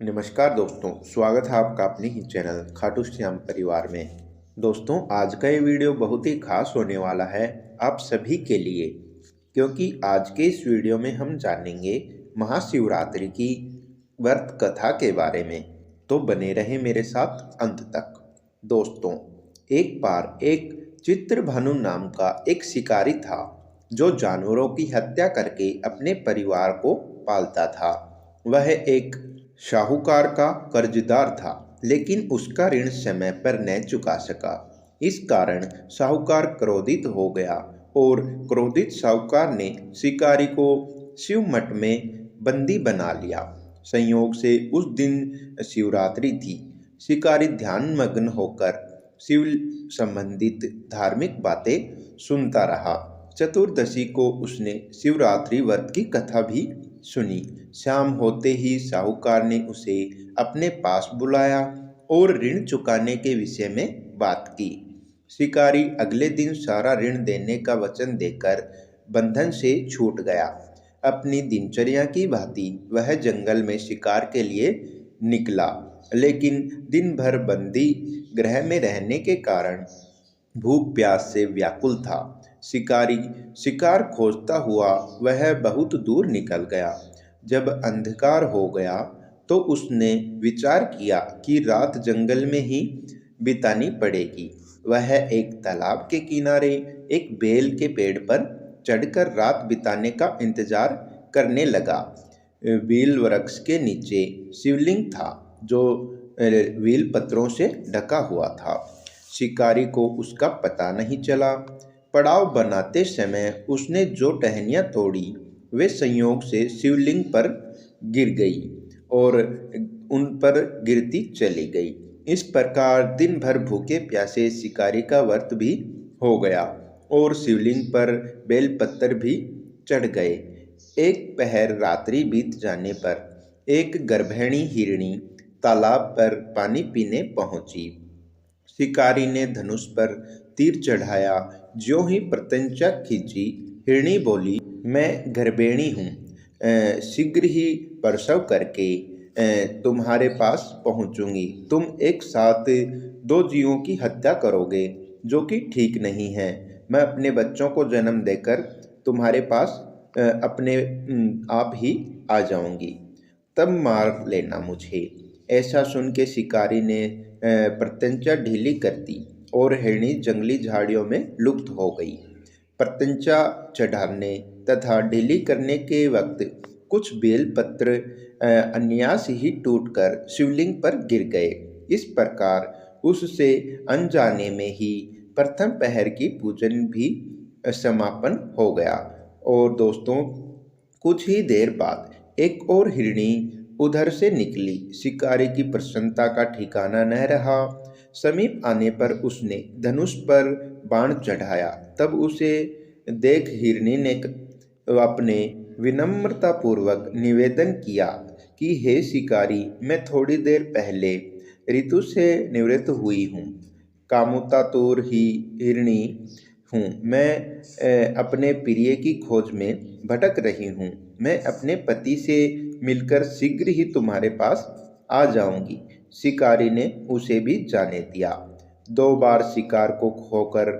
नमस्कार दोस्तों, स्वागत है आपका अपने ही चैनल खाटू श्याम परिवार में। दोस्तों, आज का ये वीडियो बहुत ही खास होने वाला है आप सभी के लिए, क्योंकि आज के इस वीडियो में हम जानेंगे महाशिवरात्रि की व्रत कथा के बारे में। तो बने रहे मेरे साथ अंत तक। दोस्तों, एक बार एक चित्रभानु नाम का एक शिकारी था जो जानवरों की हत्या करके अपने परिवार को पालता था। वह एक साहूकार का कर्जदार था, लेकिन उसका ऋण समय पर न चुका सका। इस कारण साहूकार क्रोधित हो गया और क्रोधित साहूकार ने शिकारी को शिव मठ में बंदी बना लिया। संयोग से उस दिन शिवरात्रि थी। शिकारी ध्यान मग्न होकर शिव संबंधित धार्मिक बातें सुनता रहा। चतुर्दशी को उसने शिवरात्रि व्रत की कथा भी सुनी। शाम होते ही साहूकार ने उसे अपने पास बुलाया और ऋण चुकाने के विषय में बात की। शिकारी अगले दिन सारा ऋण देने का वचन देकर बंधन से छूट गया। अपनी दिनचर्या की भांति वह जंगल में शिकार के लिए निकला, लेकिन दिन भर बंदी गृह में रहने के कारण भूख प्यास से व्याकुल था। शिकारी शिकार खोजता हुआ वह बहुत दूर निकल गया। जब अंधकार हो गया तो उसने विचार किया कि रात जंगल में ही बितानी पड़ेगी। वह एक तालाब के किनारे एक बेल के पेड़ पर चढ़कर रात बिताने का इंतजार करने लगा। बेल वृक्ष के नीचे शिवलिंग था जो बेल पत्रों से ढका हुआ था। शिकारी को उसका पता नहीं चला। पड़ाव बनाते समय उसने जो टहनियाँ तोड़ी वे संयोग से शिवलिंग पर गिर गई और उन पर गिरती चली गई। इस प्रकार दिन भर भूखे प्यासे शिकारी का व्रत भी हो गया और शिवलिंग पर बेलपत्र भी चढ़ गए। एक पहर रात्रि बीत जाने पर एक गर्भिणी हिरणी तालाब पर पानी पीने पहुंची। शिकारी ने धनुष पर तीर चढ़ाया। ज्यों ही प्रत्यंचा खींची, हिरणी बोली, मैं गर्भिणी हूँ, शीघ्र ही प्रसव करके तुम्हारे पास पहुँचूंगी। तुम एक साथ दो जीवों की हत्या करोगे, जो कि ठीक नहीं है। मैं अपने बच्चों को जन्म देकर तुम्हारे पास अपने आप ही आ जाऊंगी, तब मार लेना मुझे। ऐसा सुन के शिकारी ने प्रत्यंचा ढीली कर दी और हिरणी जंगली झाड़ियों में लुप्त हो गई। प्रत्यंचा चढ़ाने तथा ढीली करने के वक्त कुछ बेलपत्र अनायास ही टूटकर शिवलिंग पर गिर गए। इस प्रकार उससे अनजाने में ही प्रथम पहर की पूजन भी समापन हो गया। और दोस्तों, कुछ ही देर बाद एक और हिरणी उधर से निकली। शिकारी की प्रसन्नता का ठिकाना न रहा। समीप आने पर उसने धनुष पर बाण चढ़ाया। तब उसे देख हिरणी ने अपने विनम्रतापूर्वक निवेदन किया कि हे शिकारी, मैं थोड़ी देर पहले ऋतु से निवृत्त हुई हूँ, कामुतातुर ही हिरणी हूँ। मैं अपने प्रिय की खोज में भटक रही हूँ। मैं अपने पति से मिलकर शीघ्र ही तुम्हारे पास आ जाऊंगी। शिकारी ने उसे भी जाने दिया। 2 बार शिकार को खोकर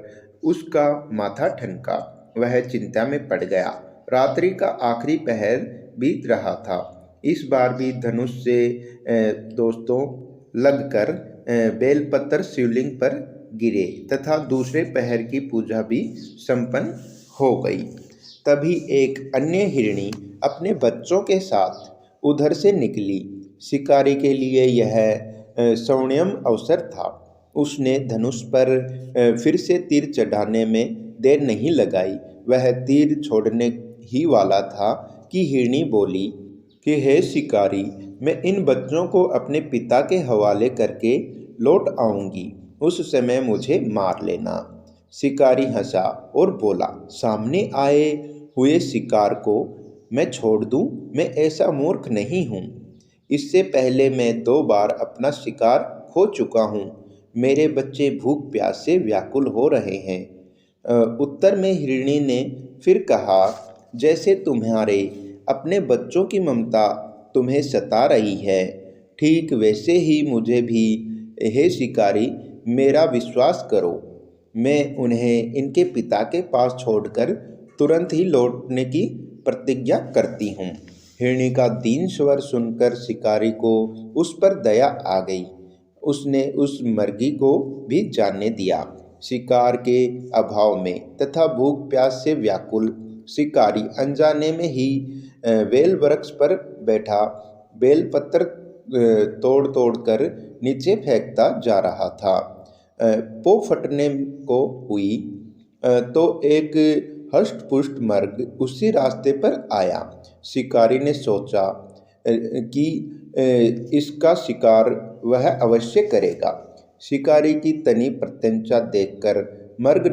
उसका माथा ठनका। वह चिंता में पड़ गया। रात्रि का आखिरी पहर बीत रहा था। इस बार भी धनुष से दोस्तों लगकर बेलपत्र शिवलिंग पर गिरे तथा दूसरे पहर की पूजा भी संपन्न हो गई। तभी एक अन्य हिरणी अपने बच्चों के साथ उधर से निकली। शिकारी के लिए यह स्वर्णिम अवसर था। उसने धनुष पर फिर से तीर चढ़ाने में देर नहीं लगाई। वह तीर छोड़ने ही वाला था कि हिरणी बोली कि हे शिकारी, मैं इन बच्चों को अपने पिता के हवाले करके लौट आऊंगी। उस समय मुझे मार लेना। शिकारी हंसा और बोला, सामने आए हुए शिकार को मैं छोड़ दूं? मैं ऐसा मूर्ख नहीं हूँ। इससे पहले मैं 2 बार अपना शिकार खो चुका हूँ। मेरे बच्चे भूख प्यास से व्याकुल हो रहे हैं। उत्तर में हिरणी ने फिर कहा, जैसे तुम्हारे अपने बच्चों की ममता तुम्हें सता रही है, ठीक वैसे ही मुझे भी, हे शिकारी, मेरा विश्वास करो। मैं उन्हें इनके पिता के पास छोड़कर तुरंत ही लौटने की प्रतिज्ञा करती हूँ। हिरणी का दीन स्वर सुनकर शिकारी को उस पर दया आ गई। उसने उस मर्गी को भी जाने दिया। शिकार के अभाव में तथा भूख प्यास से व्याकुल शिकारी अनजाने में ही बेल वृक्ष पर बैठा बेलपत्र तोड़ तोड़ कर नीचे फेंकता जा रहा था। पो फटने को हुई तो एक हष्ट-पुष्ट मर्ग उसी रास्ते पर आया। शिकारी ने सोचा कि इसका शिकार वह अवश्य करेगा। शिकारी की तनी प्रत्यंचा देखकर मर्ग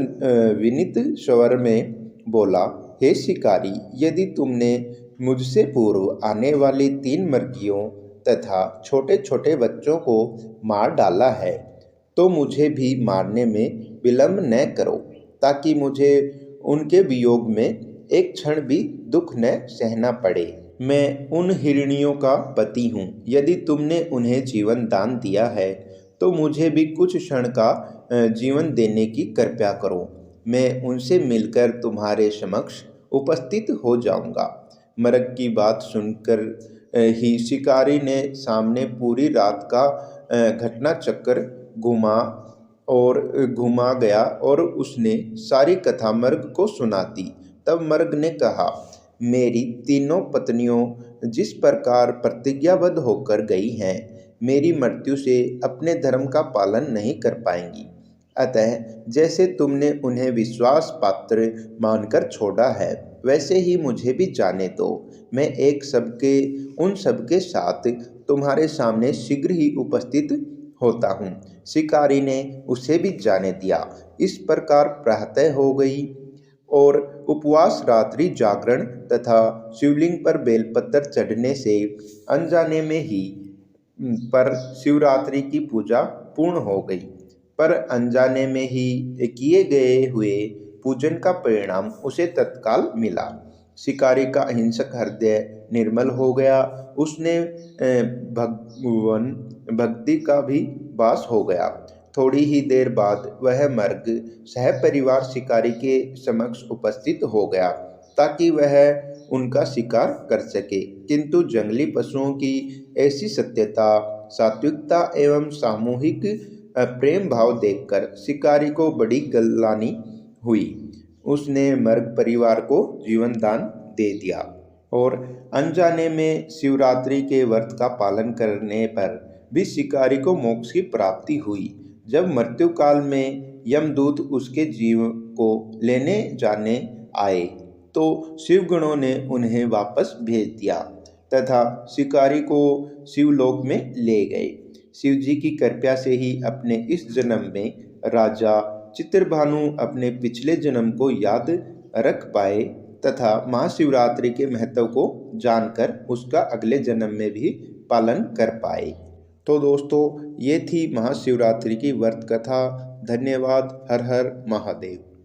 विनीत स्वर में बोला, हे शिकारी, यदि तुमने मुझसे पूर्व आने वाली 3 मर्गियों तथा छोटे छोटे बच्चों को मार डाला है तो मुझे भी मारने में विलंब न करो, ताकि मुझे उनके वियोग में एक क्षण भी दुख न सहना पड़े। मैं उन हिरनियों का पति हूँ। यदि तुमने उन्हें जीवन दान दिया है तो मुझे भी कुछ क्षण का जीवन देने की कृपा करो। मैं उनसे मिलकर तुम्हारे समक्ष उपस्थित हो जाऊंगा। मर्ग की बात सुनकर ही शिकारी ने सामने पूरी रात का घटना चक्र घुमा गया और उसने सारी कथा मर्ग को सुना दी। तब मर्ग ने कहा, मेरी तीनों पत्नियों जिस प्रकार प्रतिज्ञाबद्ध होकर गई हैं, मेरी मृत्यु से अपने धर्म का पालन नहीं कर पाएंगी। अतः जैसे तुमने उन्हें विश्वास पात्र मानकर छोड़ा है, वैसे ही मुझे भी जाने दो। मैं उन सबके साथ तुम्हारे सामने शीघ्र ही उपस्थित होता हूँ। शिकारी ने उसे भी जाने दिया। इस प्रकार प्रातः हो गई और उपवास, रात्रि जागरण तथा शिवलिंग पर बेलपत्र चढ़ने से अनजाने में ही पर शिवरात्रि की पूजा पूर्ण हो गई। पर अनजाने में ही किए गए हुए पूजन का परिणाम उसे तत्काल मिला। शिकारी का अहिंसक हृदय निर्मल हो गया। उसने भगवान भक्ति का भी वास हो गया। थोड़ी ही देर बाद वह मर्ग सहपरिवार शिकारी के समक्ष उपस्थित हो गया, ताकि वह उनका शिकार कर सके। किंतु जंगली पशुओं की ऐसी सत्यता, सात्विकता एवं सामूहिक प्रेम भाव देखकर शिकारी को बड़ी ग्लानि हुई। उसने मर्ग परिवार को जीवन दान दे दिया और अनजाने में शिवरात्रि के व्रत का पालन करने पर भी शिकारी को मोक्ष की प्राप्ति हुई। जब मृत्यु काल में यमदूत उसके जीव को लेने जाने आए तो शिवगणों ने उन्हें वापस भेज दिया तथा शिकारी को शिवलोक में ले गए। शिवजी की कृपा से ही अपने इस जन्म में राजा चित्रभानु अपने पिछले जन्म को याद रख पाए तथा महाशिवरात्रि के महत्व को जानकर उसका अगले जन्म में भी पालन कर पाए। तो दोस्तों, ये थी महाशिवरात्रि की व्रत कथा। धन्यवाद। हर हर महादेव।